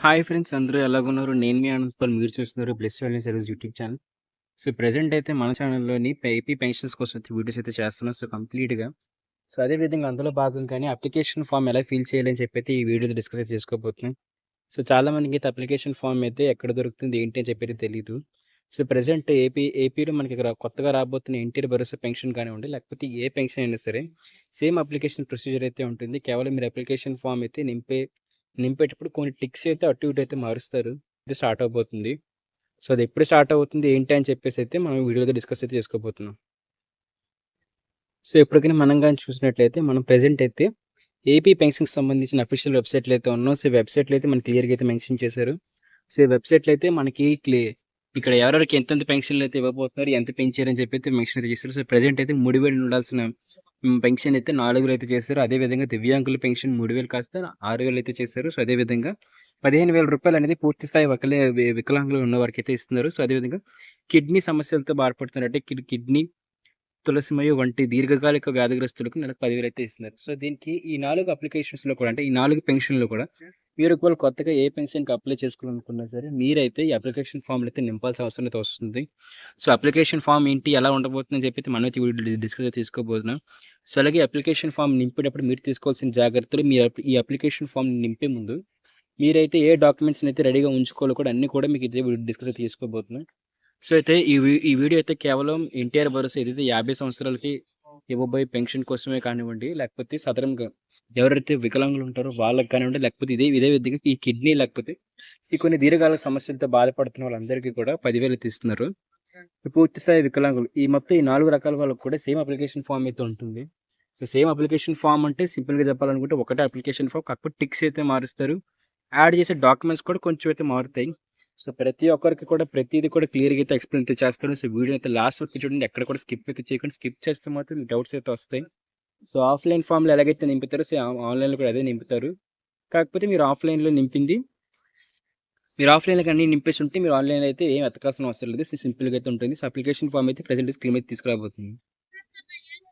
Hi friends అందరూ ఎలాగున్నారు? నేను మీ అనంతపల్. మీరు చూస్తున్నారు bless wellness service YouTube channel. So, present అయితే మన ఛానల్‌లోని ఏపీ పెన్షన్స్ కోసం అయితే వీడియోస్ అయితే చేస్తున్నాం. సో, కంప్లీట్‌గా. సో, అదే విధంగా అందులో భాగంగానే అప్లికేషన్ ఫార్మ్ ఎలా ఫిల్ చేయాలని చెప్పైతే ఈ వీడియోలో డిస్కస్ అయితే చేసుకోబోతున్నాం. సో, చాలా మందికైతే అప్లికేషన్ ఫార్మ్ అయితే ఎక్కడ దొరుకుతుంది, ఏంటి అని చెప్పైతే తెలీదు. సో, ప్రెజెంట్ ఏపీలో మనకి ఇక్కడ కొత్తగా రాబోతున్న ఎన్టీఆర్ భరోసా పెన్షన్ కానివ్వండి, లేకపోతే ఏ పెన్షన్ అయినా సరే సేమ్ అప్లికేషన్ ప్రొసీజర్ అయితే ఉంటుంది. కేవలం మీరు అప్లికేషన్ ఫార్మ్ అయితే నింపేటప్పుడు కొన్ని టిక్స్ అయితే అటు ఇటు అయితే మారుస్తారు. ఇది స్టార్ట్ అవబోతుంది. సో, అది ఎప్పుడు స్టార్ట్ అవుతుంది, ఏంటి అని చెప్పేసి అయితే మనం వీడియోలో డిస్కస్ అయితే చేసుకోబోతున్నాం. సో, ఇప్పటికైనా మనం గాని చూసినట్లయితే మనం ప్రెజెంట్ అయితే ఏపీ పెన్షన్‌కి సంబంధించిన అఫీషియల్ వెబ్‌సైట్‌లో అయితే ఉన్నాం. సో, వెబ్‌సైట్‌లో అయితే మనకి క్లియర్‌గా అయితే మెన్షన్ చేశారు. సో, వెబ్‌సైట్‌లో అయితే మనకి ఇక్కడ ఎవరెవరికి ఎంతెంత పెన్షన్‌లు అయితే ఇవ్వబోతున్నారు, ఎంత పెంచారని చెప్పి అయితే మెన్షన్ అయితే చేశారు. సో, ప్రెజెంట్ అయితే 3000 ఉండాల్సిన పెన్షన్ అయితే 4000 అయితే చేశారు. అదే విధంగా దివ్యాంగుల పెన్షన్ 3000 కాస్త 6000 అయితే చేశారు. సో, అదే విధంగా రూ. 15,000 అనేది పూర్తి స్థాయి వికలాంగులు ఉన్న వారికైతే ఇస్తున్నారు. సో, అదే విధంగా కిడ్నీ సమస్యలతో బాధపడుతున్నట్టే కిడ్నీ తులసిమయ వంటి దీర్ఘకాలిక వ్యాధిగ్రస్తులకు నెలకు 10,000 అయితే ఇస్తున్నారు. సో, దీనికి ఈ 4 అప్లికేషన్స్‌లో కూడా అంటే ఈ 4 పెన్షన్‌లో కూడా మీరు ఒకవేళ కొత్తగా ఏ పెన్షన్‌కి అప్లై చేసుకోవాలనుకున్నా సరే మీరైతే ఈ అప్లికేషన్ ఫార్మ్‌లు అయితే నింపాల్సిన అవసరం అయితే వస్తుంది. సో, అప్లికేషన్ ఫార్మ్ ఏంటి? ఎలా ఉండబోతుందని చెప్పి మనమైతే వీడియోలో డిస్కస్ తీసుకోబోతున్నాం. సో, అలాగే అప్లికేషన్ ఫార్మ్ నింపేటప్పుడు మీరు తీసుకోవాల్సిన జాగ్రత్తలు ఈ అప్లికేషన్ ఫార్మ్ నింపే ముందు మీరైతే ఏ డాక్యుమెంట్స్‌ని అయితే రెడీగా ఉంచుకోవాలో కూడా అన్నీ కూడా మీకు ఇదే వీడియో డిస్కస్ అయితే తీసుకోబోతున్నాం. సో, అయితే ఈ వీడియో అయితే కేవలం ఎన్టీఆర్ భరోసా ఏదైతే 50 సంవత్సరాలకి ఇవ్వబోయే పెన్షన్ కోసమే కానివ్వండి, లేకపోతే సదరంగా ఎవరైతే వికలాంగులు ఉంటారో వాళ్ళకి కానివ్వండి, లేకపోతే ఇదే ఇదే విధంగా ఈ కిడ్నీ లేకపోతే ఈ కొన్ని దీర్ఘకాలిక సమస్యలతో బాధపడుతున్న వాళ్ళందరికీ కూడా 10,000 అయితే ఇస్తున్నారు. ఈ పూర్తి స్థాయి వికలాంగులు ఈ మొత్తం ఈ 4 రకాల వాళ్ళకి కూడా సేమ్ అప్లికేషన్ ఫార్మ్ అయితే ఉంటుంది. సో, సేమ్ అప్లికేషన్ ఫార్మ్ అంటే సింపుల్‌గా చెప్పాలనుకుంటే ఒకటే అప్లికేషన్ ఫార్మ్. కాకపోతే టిక్స్ అయితే మారుస్తారు. యాడ్ చేసే డాక్యుమెంట్స్ కూడా కొంచెం అయితే మారుతాయి. సో, ప్రతి ఒక్కరికి కూడా ప్రతీది కూడా క్లియర్‌గా అయితే ఎక్స్‌ప్లెయిన్ అయితే చేస్తాను. సో, వీడియో అయితే లాస్ట్ వరకు చూడండి. ఎక్కడ కూడా స్కిప్ అయితే చేయకండి. స్కిప్ చేస్తే మాత్రం మీకు డౌట్స్ అయితే వస్తాయి. సో, ఆఫ్‌లైన్ ఫామ్‌లో ఎలాగైతే నింపుతారో ఆన్‌లైన్‌లో కూడా అదే నింపుతారు. కాకపోతే మీరు ఆఫ్‌లైన్‌లో అన్నీ నింపేసి ఉంటే మీరు ఆన్‌లైన్‌లో అయితే ఏం వెతకాల్సిన అవసరం లేదు. సింపుల్‌గా అయితే ఉంటుంది. సో, అప్లికేషన్ ఫార్మ్ అయితే ప్రెజెంట్ స్క్రీన్ మీద తీసుకురాబోతుంది.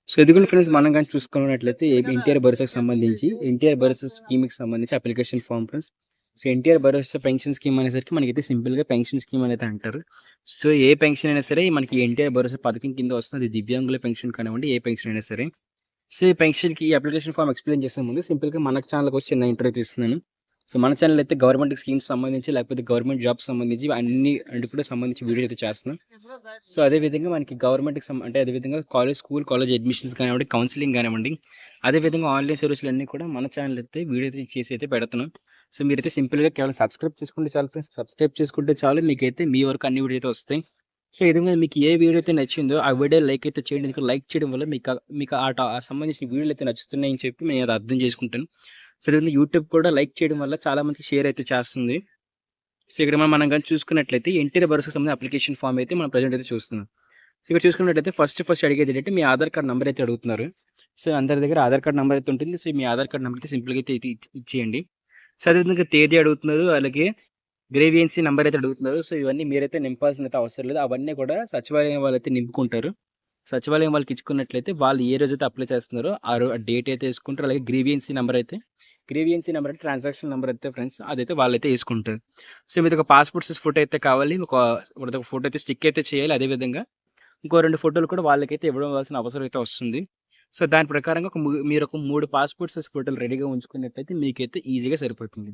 సో, ఇదిగోండి ఫ్రెండ్స్ మనం గాని చూసుకున్నట్లయితే ఎన్టీఆర్ భరోసాకు సంబంధించి ఎన్టీఆర్ భరోసా స్కీమ్‌కి సంబంధించి application form friends. So, NTR Bharosa pension scheme అనేసరికి మనకైతే సింపుల్‌గా పెన్షన్ స్కీమ్ అనేది అంటారు. సో, ఏ పెన్షన్ అయినా సరే మనకి ఎన్టీఆర్ భరోసా పథకం కింద వస్తుంది. అది దివ్యాంగుల పెన్షన్ కానివ్వండి, ఏ పెన్షన్ అయినా సరే. సో, ఈ పెన్షన్‌కి ఈ అప్లికేషన్ ఫార్మ్ ఎక్స్‌ప్లెయిన్ చేసే ముందు సింపుల్‌గా మన ఛానల్‌కి వచ్చి చిన్న ఇంట్రో అయితే ఇస్తున్నాను. సో, మన ఛానల్ అయితే గవర్నమెంట్ స్కీమ్స్ సంబంధించి లేకపోతే గవర్నమెంట్ జాబ్స్ సంబంధించి అన్ని కూడా సంబంధించి వీడియో అయితే చేస్తున్నాం. సో, అదే విధంగా మనకి గవర్నమెంట్‌కి అంటే అదే విధంగా కాలేజ్ అడ్మిషన్స్ కానివ్వండి, కౌన్సెలింగ్ కానివ్వండి, అదే విధంగా ఆన్‌లైన్ సర్వీసులన్నీ కూడా మన ఛానల్ అయితే వీడియో అయితే చేసి అయితే పెడుతున్నాం. సో, మీరైతే సింపుల్‌గా కేవలం సబ్స్క్రైబ్ చేసుకుంటే చాలు ఫ్రెండ్స్. సబ్స్క్రైబ్ చేసుకుంటే చాలు మీకైతే మీ వరకు అన్ని వీడియో అయితే వస్తాయి. సో, ఈ విధంగా మీకు ఏ వీడియో అయితే నచ్చిందో ఆ వీడియో లైక్ అయితే చేయండి. ఎందుకంటే లైక్ చేయడం వల్ల మీకు ఆ సంబంధించిన వీడియోలు అయితే నచ్చుతున్నాయని చెప్పి నేను అది అర్థం చేసుకుంటాను. సో, అదే విధంగా యూట్యూబ్ కూడా లైక్ చేయడం వల్ల చాలా మందికి షేర్ అయితే చేస్తుంది. సో, ఇక్కడ మనం గాని చూసుకున్నట్లయితే ఎన్టీఆర్ భరోసాకు సంబంధించిన అప్లికేషన్ ఫార్మ్ అయితే మనం ప్రెజెంట్ అయితే చూస్తున్నాం. సో, ఇక్కడ చూసుకున్నట్లయితే ఫస్ట్ అడిగేది ఏంటంటే మీ ఆధార్ కార్డ్ నంబర్ అయితే అడుగుతున్నారు. సో, అందరి దగ్గర ఆధార్ కార్డ్ నంబర్ అయితే ఉంటుంది. సో, మీ ఆధార్ కార్డ్ నంబర్ అయితే సింపుల్‌గా అయితే ఇచ్చేయండి. సో, అదే విధంగా తేదీ అడుగుతున్నారు. అలాగే గ్రేవియన్సీ నంబర్ అయితే అడుగుతున్నారు. సో, ఇవన్నీ మీరైతే నింపాల్సిన అయితే అవసరం లేదు. అవన్నీ కూడా సచివాలయం వాళ్ళైతే నింపుకుంటారు. సచివాలయం వాళ్ళకి ఇచ్చుకున్నట్లయితే వాళ్ళు ఏ రోజైతే అప్లై చేస్తున్నారో ఆ డేట్ అయితే యేసుకుంటారు. అలాగే గ్రీవియన్సీ నంబర్ అంటే ట్రాన్సాక్షన్ నంబర్ అయితే ఫ్రెండ్స్ అదైతే వాళ్ళైతే యేసుకుంటారు. సో, మీదొక పాస్‌పోర్ట్ సైజ్ ఫోటో అయితే కావాలి. ఒకటి ఫోటో అయితే స్టిక్ అయితే చేయాలి. అదే విధంగా ఇంకో 2 ఫోటోలు కూడా వాళ్ళకైతే ఇవ్వాల్సిన అవసరం అయితే వస్తుంది. సో, దాని ప్రకారంగా మీరొక 3 పాస్‌పోర్ట్ సైజ్ ఫోటోలు రెడీగా ఉంచుకున్నట్లయితే మీకైతే ఈజీగా సరిపోతుంది.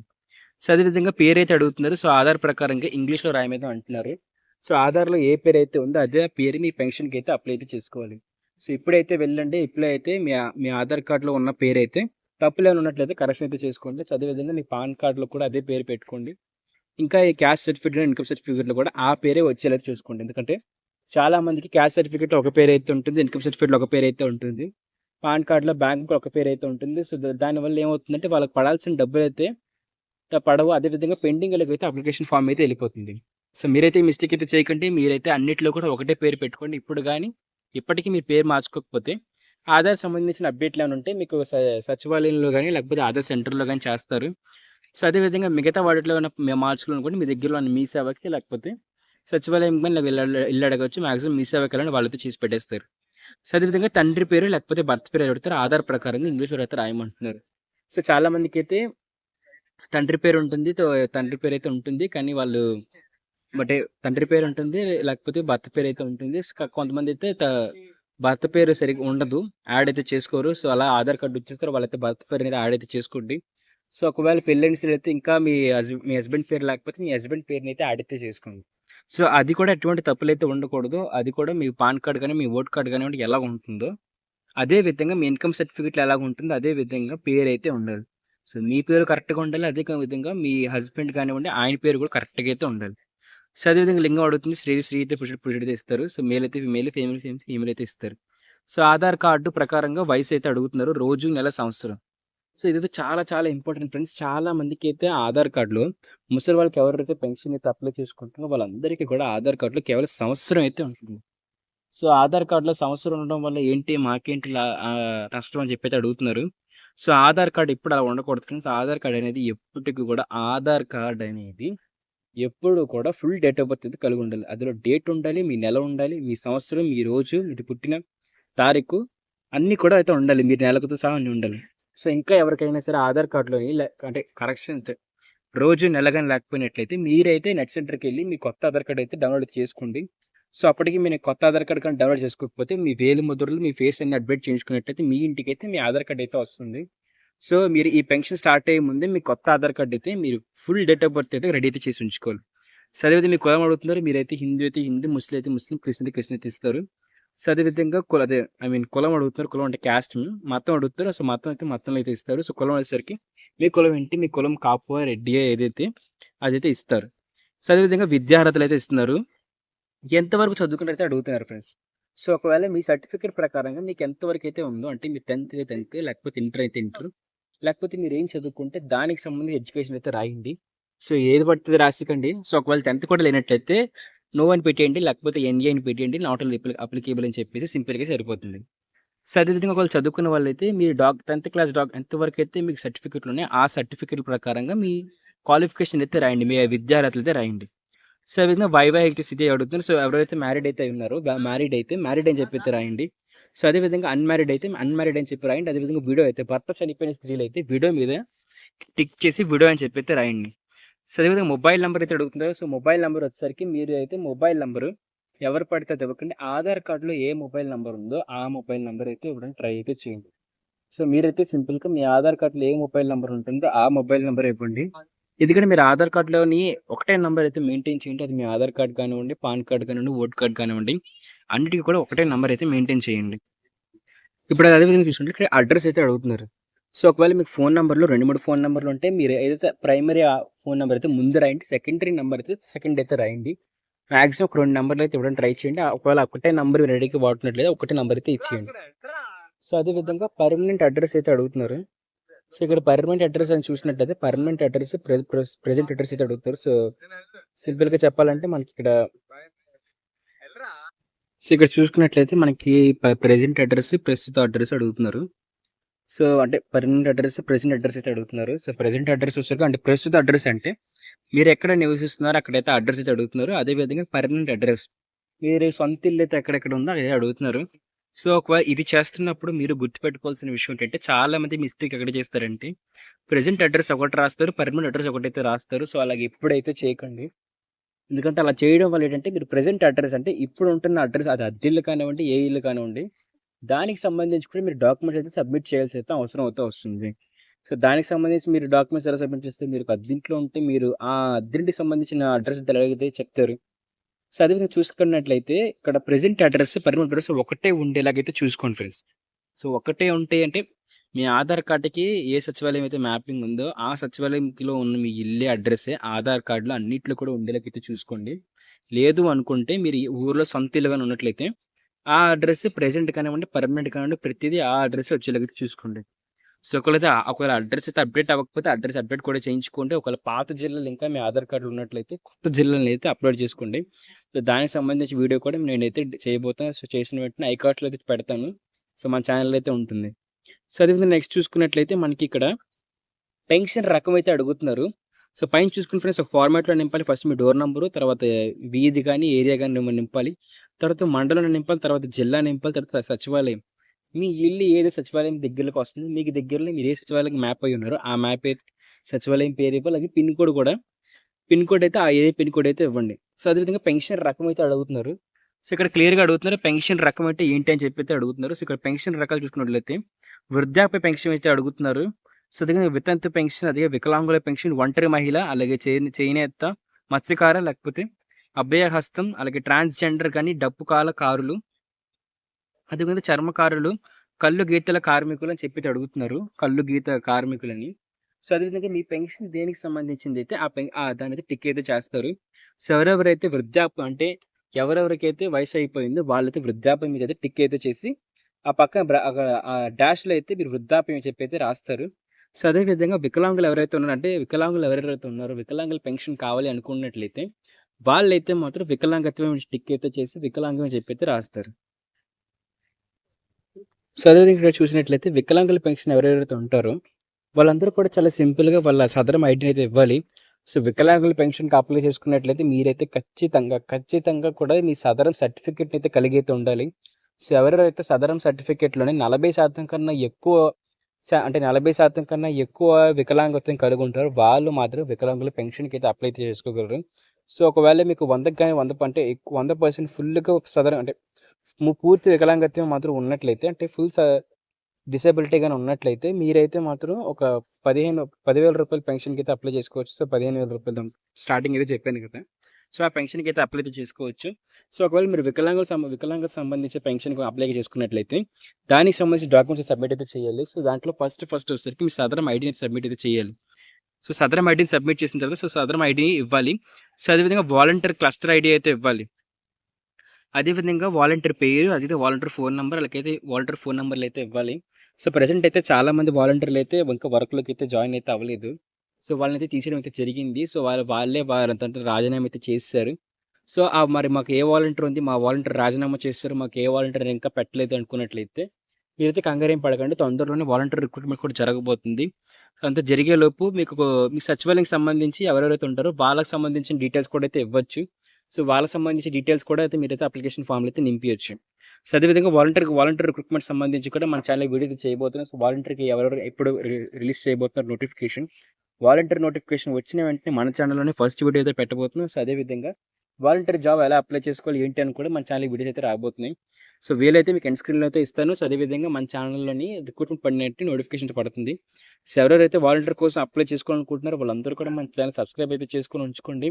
సో, అదే విధంగా పేరైతే అడుగుతున్నారు. సో, ఆధార్ ప్రకారంగా ఇంగ్లీష్‌లో రాయమని అంటున్నారు. సో, ఆధార్‌లో ఏ పేరైతే ఉందో అదే పేరు మీ పెన్షన్‌కైతే అప్లై అయితే చేసుకోవాలి. సో, ఇప్పుడైతే వెళ్ళండి. ఇప్పుడైతే మీ ఆధార్ కార్డ్‌లో ఉన్న పేరైతే తప్పులేమైనా ఉన్నట్లయితే కరెక్షన్ అయితే చేసుకోండి. సో, అదే విధంగా మీ పాన్ కార్డ్‌లో కూడా అదే పేరు పెట్టుకోండి. ఇంకా ఈ క్యాస్ట్ సర్టిఫికేట్, ఇన్‌కమ్ సర్టిఫికేట్‌లో కూడా ఆ పేరే వచ్చేలా చూసుకోండి. ఎందుకంటే చాలా మందికి క్యాస్ట్ సర్టిఫికేట్‌లో ఒక పేరైతే ఉంటుంది. ఇన్‌కమ్ సర్టిఫికేట్‌లో ఒక పేరైతే ఉంటుంది. పాన్ కార్డ్‌లో బ్యాంక్‌లో ఒక పేరైతే ఉంటుంది. సో, దానివల్ల ఏమవుతుందంటే వాళ్ళకి పడాల్సిన డబ్బులైతే పడవు. అదే విధంగా పెండింగ్‌లోకైతే అప్లికేషన్ ఫార్మ్ అయితే ఎళ్ళిపోతుంది. సో, మీరైతే ఈ మిస్టేక్ అయితే చేయకండి. మీరైతే అన్నిట్లో కూడా ఒకటే పేరు పెట్టుకోండి. ఇప్పటికి మీ పేరు మార్చుకోకపోతే ఆధార్ సంబంధించిన అప్డేట్‌లు ఏమైనా ఉంటే మీకు సచివాలయంలో గాని, లేకపోతే ఆధార్ సెంటర్‌లో గాని చేస్తారు. సో, అదే విధంగా మిగతా వాటిలో ఏమైనా మార్చుకోవాలనుకుంటే మీ దగ్గరలో ఉన్న మీ సేవకి లేకపోతే సచివాలయం గాని ఎళ్లి అడగొచ్చు. మాక్సిమం మీ సేవకెళ్ళండి వాళ్ళైతే చేసి పెట్టేస్తారు. సో, అదే విధంగా తండ్రి పేరు లేకపోతే భర్త పేరు అడుగుతారు. ఆధార్ ప్రకారంగా ఇంగ్లీష్‌లో అయితే రాయమంటున్నారు. సో, చాలా మందికైతే తండ్రి పేరు ఉంటుంది. తండ్రి పేరైతే ఉంటుంది. కానీ వాళ్ళు బట్ తండ్రి పేరు ఉంటుంది. లేకపోతే భర్త పేరైతే ఉంటుంది. కొంతమందైతే భర్త పేరు సరిగ్గా ఉండదు. యాడ్ అయితే చేసుకోరు. సో, అలా ఆధార్ కార్డ్ ఇచ్చేస్తారు. వాళ్ళైతే భర్త పేరునైతే యాడ్ అయితే చేసుకోండి. సో, ఒకవేళ పెళ్ళైన స్త్రీలైతే ఇంకా మీ హస్బెండ్ పేరు లేకపోతే మీ హస్బెండ్ పేరునైతే యాడ్ అయితే చేసుకోండి. సో, అది కూడా ఎటువంటి తప్పులైతే ఉండకూడదు. అది కూడా మీ పాన్ కార్డ్ గాని, మీ ఓటర్ కార్డ్ కానివ్వండి ఎలా ఉంటుందో, అదే విధంగా మీ ఇన్‌కమ్ సర్టిఫికేట్‌లో ఎలాగ ఉంటుందో అదే విధంగా పేరైతే ఉండాలి. సో, మీ పేరు కరెక్ట్‌గా ఉండాలి. అదే విధంగా మీ హస్బెండ్ కానివ్వండి ఆయన పేరు కూడా కరెక్ట్‌గా అయితే ఉండాలి. సో, అదేవిధంగా లింగం అడుగుతుంది. స్త్రీ అయితే పురుషుడైతే ఇస్తారు. సో, మేల్ అయితే మేల్, ఫీమేల్ అయితే ఇస్తారు. సో, ఆధార్ కార్డు ప్రకారంగా వయసు అయితే అడుగుతున్నారు. రోజు, నెల, సంవత్సరం. సో, ఇదైతే చాలా చాలా ఇంపార్టెంట్ ఫ్రెండ్స్. చాలా మందికి అయితే ఆధార్ కార్డులో ముసలి వాళ్ళకి ఎవరైతే పెన్షన్ అయితే అప్లై చేసుకుంటున్నారో వాళ్ళందరికీ కూడా ఆధార్ కార్డులో కేవలం సంవత్సరం అయితే ఉంటుంది. సో, ఆధార్ కార్డులో సంవత్సరం ఉండడం వల్ల ఏంటి మాకేంటి నష్టం అని చెప్పి అయితే అడుగుతున్నారు. సో, ఆధార్ కార్డ్ ఎప్పుడు అలా ఉండకూడదు ఫ్రెండ్స్. ఆధార్ కార్డ్ అనేది ఎప్పటికి కూడా ఆధార్ కార్డ్ అనేది ఎప్పుడు కూడా ఫుల్ డేట్ ఆఫ్ బర్త్ అయితే కలిగి ఉండాలి. అందులో డేట్ ఉండాలి, మీ నెల ఉండాలి, మీ సంవత్సరం, మీ రోజు, మీరు పుట్టిన తారీఖు అన్నీ కూడా అయితే ఉండాలి. మీరు నెలకుతో సహా అన్నీ ఉండాలి. సో, ఇంకా ఎవరికైనా సరే ఆధార్ కార్డులోని అంటే కరెక్షన్స్ రోజు, నెల గాని లేకపోయినట్లయితే మీరైతే నెట్ సెంటర్‌కి వెళ్లి మీ కొత్త ఆధార్ కార్డ్ అయితే డౌన్లోడ్ చేసుకోండి. సో, అప్పటికి మీరు కొత్త ఆధార్ కార్డ్ కానీ డౌన్లోడ్ చేసుకోకపోతే మీ వేలి ముద్రలు, మీ ఫేస్ అన్ని అప్డేట్ చేయించుకున్నట్లయితే మీ ఇంటికైతే మీ ఆధార్ కార్డ్ అయితే వస్తుంది. సో, మీరు ఈ పెన్షన్ స్టార్ట్ అయ్యే ముందే మీ కొత్త ఆధార్ కార్డ్ అయితే మీరు ఫుల్ డేట్ ఆఫ్ బర్త్ అయితే రెడీ అయితే చేసి ఉంచుకోవాలి. సో, అదేవిధంగా మీ కులం అడుగుతున్నారు. మీరైతే హిందూ అయితే హిందూ, ముస్లిం అయితే ముస్లిం, క్రిస్టియన్ అయితే క్రిస్టియన్ అయితే ఇస్తారు. సో, అదేవిధంగా కులం అడుగుతున్నారు. కులం అంటే క్యాస్ట్. మతం అడుగుతారు. సో, మతం అయితే మతంలో అయితే ఇస్తారు. సో, కులం వచ్చేసరికి మీ కులం ఏంటి? మీ కులం కాపువా, రెడ్డియా ఏదైతే అదైతే ఇస్తారు. సో, అదేవిధంగా విద్యార్హతలు అయితే ఇస్తున్నారు. ఎంతవరకు చదువుకున్నారైతే అడుగుతున్నారు ఫ్రెండ్స్. సో, ఒకవేళ మీ సర్టిఫికేట్ ప్రకారంగా మీకు ఎంతవరకు అయితే ఉందో అంటే మీరు 10th అయితే 10th, లేకపోతే ఇంటర్ అయితే ఇంటర్, లేకపోతే మీరు ఏం చదువుకుంటే దానికి సంబంధించి ఎడ్యుకేషన్ అయితే రాయండి. సో, ఏది పడుతుంది రాసికండి. సో, ఒకవేళ 10th కూడా లేనట్లయితే నో అని పెట్టేయండి. లేకపోతే ఎన్ఏ అని పెట్టేయండి. నాట్ అప్లికేబుల్ అని చెప్పేసి సింపుల్‌గా సరిపోతుంది. సో, అదేవిధంగా ఒకవేళ చదువుకున్న వాళ్ళైతే మీరు 10th క్లాస్ ఎంతవరకు అయితే మీకు సర్టిఫికేట్లు ఉన్నాయో ఆ సర్టిఫికేట్ ప్రకారంగా మీ క్వాలిఫికేషన్ అయితే రాయండి. మీ విద్యార్హతలు అయితే రాయండి. సో, ఆ విధంగా వైవాహిక స్థితి అడుగుతున్నారు. సో, ఎవరైతే మ్యారీడ్ అయితే ఉన్నారో మ్యారీడ్ అని చెప్పి అయితే రాయండి. సో, అదేవిధంగా అన్‌మ్యారీడ్ అయితే అన్‌మ్యారీడ్ అని చెప్పి రాయండి. అదేవిధంగా విడో అయితే భర్త చనిపోయిన స్త్రీలైతే విడో మీద టిక్ చేసి విడో అని చెప్పి అయితే రాయండి. సో, అదేవిధంగా మొబైల్ నంబర్ అయితే అడుగుతున్నారు. సో, మొబైల్ నంబర్ వచ్చేసరికి మీరు అయితే మొబైల్ నంబరు ఎవరు పడితే అది ఇవ్వకండి. ఆధార్ కార్డ్‌లో ఏ మొబైల్ నంబర్ ఉందో ఆ మొబైల్ నంబర్ అయితే ఇవ్వడానికి ట్రై అయితే చేయండి. సో, మీరైతే సింపుల్‌గా మీ ఆధార్ కార్డ్‌లో ఏ మొబైల్ నంబర్ ఉంటుందో ఆ మొబైల్ నంబర్ ఇవ్వండి. ఎందుకంటే మీరు ఆధార్ కార్డ్‌లోని ఒకటే నంబర్ అయితే మెయింటైన్ చేయండి. అది మీ ఆధార్ కార్డ్ కానివ్వండి, పాన్ కార్డ్ కానివ్వండి, ఓటర్ కార్డ్ కానివ్వండి. అన్నిటికి కూడా ఒకటే నంబర్ అయితే మెయింటైన్ చేయండి. ఇప్పుడు అదే విధంగా చూసుకుంటే ఇక్కడ అడ్రస్ అయితే అడుగుతున్నారు. సో, ఒకవేళ మీకు ఫోన్ నంబర్‌లు 2, 3 ఫోన్ నంబర్‌లు ఉంటే మీరు ఏదైతే ప్రైమరీ ఫోన్ నంబర్ అయితే ముందు రాయండి. సెకండరీ నంబర్ అయితే సెకండ్ అయితే రాయండి. మాక్సిమం ఒక 2 నంబర్‌లు అయితే ఇవ్వడానికి ట్రై చేయండి. ఒకవేళ ఒకటే నంబర్ రెడీగా వాడుతున్నట్లయితే ఒకటే నంబర్ అయితే ఇచ్చేయండి. సో, అదే విధంగా పర్మనెంట్ అడ్రస్ అయితే అడుగుతున్నారు. సో, ఇక్కడ పర్మనెంట్ అడ్రస్ అని చూసినట్లయితే పర్మనెంట్ అడ్రస్ ప్రెజెంట్ అడ్రస్ అయితే అడుగుతారు. సో, సింపుల్‌గా చెప్పాలంటే మనకి ఇక్కడ ఇక్కడ చూసుకున్నట్లయితే మనకి ప్రెజెంట్ అడ్రస్, ప్రస్తుత అడ్రస్ అడుగుతున్నారు. సో, అంటే పర్మనెంట్ అడ్రస్, ప్రెజెంట్ అడ్రస్ అయితే అడుగుతున్నారు. సో, ప్రెజెంట్ అడ్రస్ వచ్చేసరికి అంటే ప్రస్తుత అడ్రస్ అంటే మీరు ఎక్కడ నివసిస్తున్నారో అక్కడైతే అడ్రస్ అయితే అడుగుతున్నారు. అదేవిధంగా పర్మనెంట్ అడ్రస్ మీరు సొంత ఇల్లు అయితే ఎక్కడెక్కడ ఉందో అదే అడుగుతున్నారు. సో, ఒకవేళ ఇది చేస్తున్నప్పుడు మీరు గుర్తుపెట్టుకోవాల్సిన విషయం ఏంటంటే చాలామంది మిస్టేక్ ఎక్కడ చేస్తారంటే ప్రెజెంట్ అడ్రస్ ఒకటి రాస్తారు, పర్మనెంట్ అడ్రస్ ఒకటైతే రాస్తారు. సో, అలాగే ఎప్పుడైతే చేయకండి. ఎందుకంటే అలా చేయడం వల్ల ఏంటంటే మీరు ప్రెజెంట్ అడ్రస్ అంటే ఇప్పుడు ఉంటున్న అడ్రస్ అది అద్దె ఇల్లు కానివ్వండి, ఏ ఇల్లు కానివ్వండి, దానికి సంబంధించి కూడా మీరు డాక్యుమెంట్స్ అయితే సబ్మిట్ చేయాల్సి అయితే అవసరం అయితే వస్తుంది. సో, దానికి సంబంధించి మీరు డాక్యుమెంట్స్ ఎలా సబ్మిట్ చేస్తే మీరు అద్దెంట్లో ఉంటే మీరు ఆ అద్దెంటికి సంబంధించిన అడ్రస్ ఎలాగైతే చెప్తారు. సో, అదేవిధంగా చూసుకున్నట్లయితే ఇక్కడ ప్రెజెంట్ అడ్రస్, పర్మనెంట్ అడ్రస్ ఒకటే ఉండేలాగైతే చూసుకోండి ఫ్రెండ్స్. సో, ఒకటే ఉంటే అంటే మీ ఆధార్ కార్డ్‌కి ఏ సచివాలయం అయితే మ్యాపింగ్ ఉందో ఆ సచివాలయంలో ఉన్న మీ ఇల్లే అడ్రస్సే ఆధార్ కార్డ్‌లో అన్నిట్లో కూడా ఉండేలాగైతే చూసుకోండి. లేదు అనుకుంటే మీరు ఈ ఊర్లో సొంత ఇల్లు గాని ఉన్నట్లయితే ఆ అడ్రస్ ప్రెజెంట్ కానివ్వండి, పర్మనెంట్ కానివ్వండి ప్రతిదీ ఆ అడ్రస్సే వచ్చేలాగైతే చూసుకోండి. సో, ఒకవేళ అడ్రస్ అయితే అప్డేట్ అవ్వకపోతే అడ్రస్ అప్డేట్ కూడా చేయించుకోండి. ఒకవేళ పాత జిల్లాలు ఇంకా మీ ఆధార్ కార్డ్‌లో ఉన్నట్లయితే కొత్త జిల్లాలను అయితే అప్లోడ్ చేసుకోండి. సో, దానికి సంబంధించి వీడియో కూడా నేనైతే చేయబోతాను. సో, చేసిన వెంటనే ఐకార్డ్స్‌లో అయితే పెడతాను. సో, మన ఛానెల్‌లో అయితే ఉంటుంది. సో, అదేవిధంగా నెక్స్ట్ చూసుకున్నట్లయితే మనకి ఇక్కడ పెన్షన్ రకం అయితే అడుగుతున్నారు. సో, పైన చూసుకుంటే ఫ్రెండ్స్ ఒక ఫార్మాట్‌లో నింపాలి. ఫస్ట్ మీ డోర్ నంబరు, తర్వాత వీధి గాని, ఏరియా గాని నింపాలి. తర్వాత మండలం నింపాలి. తర్వాత జిల్లా నింపాలి. తర్వాత సచివాలయం. మీ ఇల్లు ఏది సచివాలయం దగ్గరలోకి వస్తుందో మీకు దగ్గరలో మీరు ఏ సచివాలయంకి మ్యాప్ అయ్యి ఉన్నారో ఆ మ్యాప్ సచివాలయం పేరు ఇవ్వాలి, అలాగే పిన్ కోడ్ కూడా. పిన్ కోడ్ అయితే ఏ పిన్ కోడ్ అయితే ఇవ్వండి. సో అదేవిధంగా పెన్షన్ రకం అయితే అడుగుతున్నారు. సో ఇక్కడ క్లియర్‌గా అడుగుతున్నారు. పెన్షన్ రకం అంటే ఏంటి అని చెప్పి అయితే అడుగుతున్నారు. సో ఇక్కడ పెన్షన్ రకాలు చూసుకున్నట్లయితే వృద్ధాప్య పెన్షన్ అయితే అడుగుతున్నారు. సో అదేవిధంగా వితంతు పెన్షన్, అదే వికలాంగుల పెన్షన్, ఒంటరి మహిళ, అలాగే చేనేత, మత్స్యకార, లేకపోతే అభయహస్తం, అలాగే ట్రాన్స్‌జెండర్ కానీ, డప్పుకారులు, అదేవిధంగా చర్మకారులు, కళ్ళు గీతల కార్మికులు అని చెప్పి అడుగుతున్నారు. కళ్ళు గీత కార్మికులని. సో అదేవిధంగా మీ పెన్షన్ దేనికి సంబంధించింది అయితే దానైతే టిక్ అయితే చేస్తారు. సో ఎవరెవరైతే వృద్ధాప్యం అంటే ఎవరెవరికైతే వయసు అయిపోయిందో వాళ్ళైతే వృద్ధాప్యం మీద అయితే టిక్ అయితే చేసి ఆ పక్కన ఆ డాష్‌లో అయితే మీరు వృద్ధాప్యం అని చెప్పి అయితే రాస్తారు. సో అదేవిధంగా వికలాంగులు ఎవరైతే ఉన్నారో, అంటే వికలాంగులు ఎవరెవరైతే ఉన్నారో, వికలాంగుల పెన్షన్ కావాలి అనుకున్నట్లయితే వాళ్ళైతే మాత్రం వికలాంగత్వం టిక్ అయితే చేసి వికలాంగం అని చెప్పి అయితే రాస్తారు. సో అదేవిధంగా ఇక్కడ చూసినట్లయితే వికలాంగుల పెన్షన్ ఎవరెవరైతే ఉంటారో వాళ్ళందరూ కూడా చాలా సింపుల్‌గా వాళ్ళ సదరం ఐడీని అయితే ఇవ్వాలి. సో వికలాంగుల పెన్షన్‌కి అప్లై చేసుకున్నట్లయితే మీరైతే ఖచ్చితంగా కూడా మీ సదరం సర్టిఫికేట్‌ని అయితే కలిగి అయితే ఉండాలి. సో ఎవరెవరైతే సదరం సర్టిఫికేట్‌లోనే 40% కన్నా ఎక్కువ అంటే 40% కన్నా ఎక్కువ వికలాంగత్వం కలిగి ఉంటారో వాళ్ళు మాత్రం వికలాంగుల పెన్షన్‌కి అయితే అప్లై చేసుకోగలరు. సో ఒకవేళ మీకు 100కి గాని 100 అంటే 100% ఫుల్‌గా సదరం అంటే పూర్తి వికలాంగత్వం మాత్రం ఉన్నట్లయితే, అంటే ఫుల్ డిసేబిలిటీ గాని ఉన్నట్లయితే మీరైతే మాత్రం ఒక 10,000 రూపాయల పెన్షన్‌కి అయితే అప్లై చేసుకోవచ్చు. సో 15,000 రూపాయలు స్టార్టింగ్ అయితే చెప్పాను కదా! సో ఆ పెన్షన్‌కి అయితే అప్లై అయితే చేసుకోవచ్చు. సో ఒకవేళ మీరు వికలాంగులకు సంబంధించి పెన్షన్‌కి అప్లై చేసుకున్నట్లయితే దానికి సంబంధించిన డాక్యుమెంట్స్ సబ్మిట్ అయితే చేయాలి. సో దాంట్లో ఫస్ట్ వచ్చేసరికి మీ సదరం ఐడీని సబ్మిట్ అయితే చేయాలి. సో సదరం ఐడీని సబ్మిట్ చేసిన తర్వాత సదరం ఐడీని ఇవ్వాలి. సో అదేవిధంగా వాలంటీర్ క్లస్టర్ ఐడీ అయితే ఇవ్వాలి. అదేవిధంగా వాలంటీర్ పేరు, అదే వాలంటీర్ ఫోన్ నంబర్, అలాగైతే వాలంటీర్ ఫోన్ నంబర్లు అయితే ఇవ్వాలి. సో ప్రెజెంట్ అయితే చాలామంది వాలంటీర్లు అయితే ఇంకా వర్క్‌లోకి అయితే జాయిన్ అయితే అవ్వలేదు. సో వాళ్ళనైతే తీసేయడం అయితే జరిగింది. సో వాళ్ళే వారంతంట రాజీనామా అయితే చేసేసారు. సో మరి మాకు ఏ వాలంటీర్ ఉంది, మా వాలంటీర్ రాజీనామా చేసేసారు, మాకు ఏ వాలంటీర్ ఇంకా పెట్టలేదు అనుకున్నట్లయితే మీరైతే కంగారేం పడకండి. తొందరలోనే వాలంటీర్ రిక్రూట్మెంట్ కూడా జరగబోతుంది. అంతా జరిగేలోపు మీ సచివాలయంకి సంబంధించి ఎవరెవరైతే ఉంటారో వాళ్ళకి సంబంధించిన డీటెయిల్స్ కూడా అయితే ఇవ్వచ్చు. సో వాళ్ళకి సంబంధించిన డీటెయిల్స్ కూడా అయితే మీరైతే అప్లికేషన్ ఫామ్‌లో అయితే నింపియొచ్చు. సో అదేవిధంగా వాలంటీర్ రిక్రూట్మెంట్ సంబంధించి కూడా మన ఛానల్ వీడియో అయితే చేయబోతున్నాం. సో వాలంటీర్‌కి ఎవరెవరు ఎప్పుడు రిలీజ్ చేయబోతున్నారు నోటిఫికేషన్. వాలంటీర్ నోటిఫికేషన్ వచ్చిన వెంటనే మన ఛానల్‌లోనే ఫస్ట్ వీడియో అయితే పెట్టబోతున్నాం. సో అదేవిధంగా వాలంటీర్ జాబ్ ఎలా అప్లై చేసుకోవాలి ఏంటి అని కూడా మన ఛానల్ వీడియోస్ అయితే రాబోతున్నాయి. సో వీలైతే మీకు ఎండ్ స్క్రీన్‌లో అయితే ఇస్తాను. సో అదేవిధంగా మన ఛానల్‌లోని రిక్రూట్మెంట్ పడినట్టు నోటిఫికేషన్ పడుతుంది. సో ఎవరెవరైతే వాలంటీర్ కోసం అప్లై చేసుకోవాలనుకుంటున్నారో వాళ్ళందరూ కూడా మన ఛానల్ సబ్స్క్రైబ్ అయితే చేసుకొని ఉంచుకోండి.